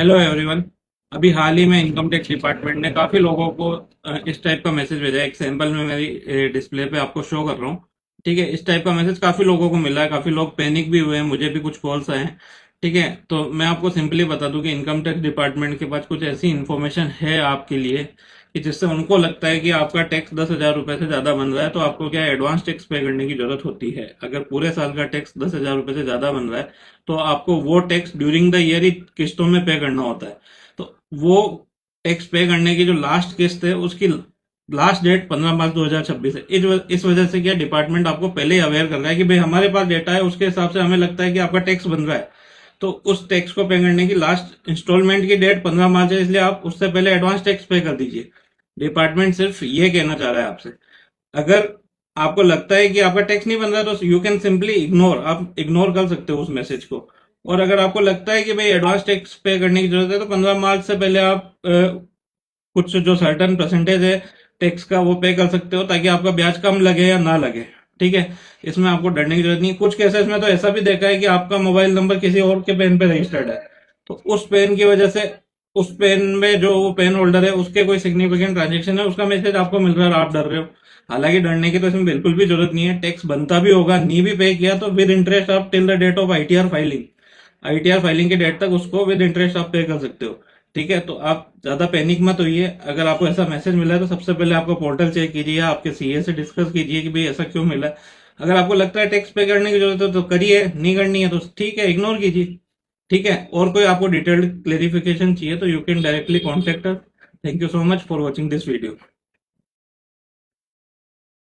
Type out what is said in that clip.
Hello everyone. अभी हाल ही में income tax department ने काफ़ी लोगों को इस टाइप का मैसेज भेजा है। एक सैंपल में मेरी डिस्प्ले पे आपको शो कर रहा हूँ। ठीक है, इस टाइप का मैसेज काफ़ी लोगों को मिला है, काफ़ी लोग पैनिक भी हुए हैं, मुझे भी कुछ कॉल्स आए हैं। ठीक है, तो मैं आपको सिंपली बता दूं कि इनकम टैक्स डिपार्टमेंट के पास कुछ ऐसी इन्फॉर्मेशन है आपके लिए कि जिससे उनको लगता है कि आपका टैक्स 10,000 रुपये से ज़्यादा बन रहा है, तो आपको क्या एडवांस टैक्स पे करने की जरूरत होती है। अगर पूरे साल का टैक्स 10,000 रुपये से ज़्यादा बन रहा है तो आपको वो टैक्स ड्यूरिंग द ईयर ही किस्तों में पे करना होता है। तो वो टैक्स पे करने की जो लास्ट किस्त है उसकी लास्ट डेट 15 मार्च 2026 है। इस वजह से क्या डिपार्टमेंट आपको पहले ही अवेयर कर रहा है कि भाई हमारे पास डेटा है, उसके हिसाब से हमें लगता है कि आपका टैक्स बन रहा है। तो उस टैक्स को पे करने की लास्ट इंस्टॉलमेंट की डेट 15 मार्च है, इसलिए आप उससे पहले एडवांस टैक्स पे कर दीजिए। डिपार्टमेंट सिर्फ ये कहना चाह रहा है आपसे। अगर आपको लगता है कि आपका टैक्स नहीं बन रहा तो यू कैन सिंपली इग्नोर, आप इग्नोर कर सकते हो उस मैसेज को। और अगर आपको लगता है कि भाई एडवांस टैक्स पे करने की जरूरत है तो 15 मार्च से पहले आप कुछ जो सर्टन परसेंटेज है टैक्स का वो पे कर सकते हो, ताकि आपका ब्याज कम लगे या ना लगे। ठीक है, इसमें आपको डरने की जरूरत नहीं। कुछ केसेस में तो ऐसा भी देखा है कि आपका मोबाइल नंबर किसी और के पेन पे रजिस्टर्ड है, तो उस पेन की वजह से उस पेन में जो वो पेन होल्डर है उसके कोई सिग्निफिकेंट ट्रांजेक्शन है, उसका मैसेज आपको मिल रहा है और आप डर रहे हो। हालांकि डरने की तो इसमें बिल्कुल भी जरूरत नहीं है। टैक्स बनता भी होगा, नहीं भी पे किया तो विद इंटरेस्ट आप till the date of ITR filing, ITR filing के डेट तक उसको विद इंटरेस्ट आप पे कर सकते हो। ठीक है, तो आप ज्यादा पैनिक मत होइए। अगर आपको ऐसा मैसेज मिला है तो सबसे पहले आपको पोर्टल चेक कीजिए, आपके सीए से डिस्कस कीजिए कि भाई ऐसा क्यों मिला है। अगर आपको लगता है टैक्स पे करने की जरूरत है तो करिए, नहीं करनी है तो ठीक है, इग्नोर कीजिए। ठीक है, और कोई आपको डिटेल्ड क्लेरिफिकेशन चाहिए तो you can directly contact us. Thank you so much for watching this video.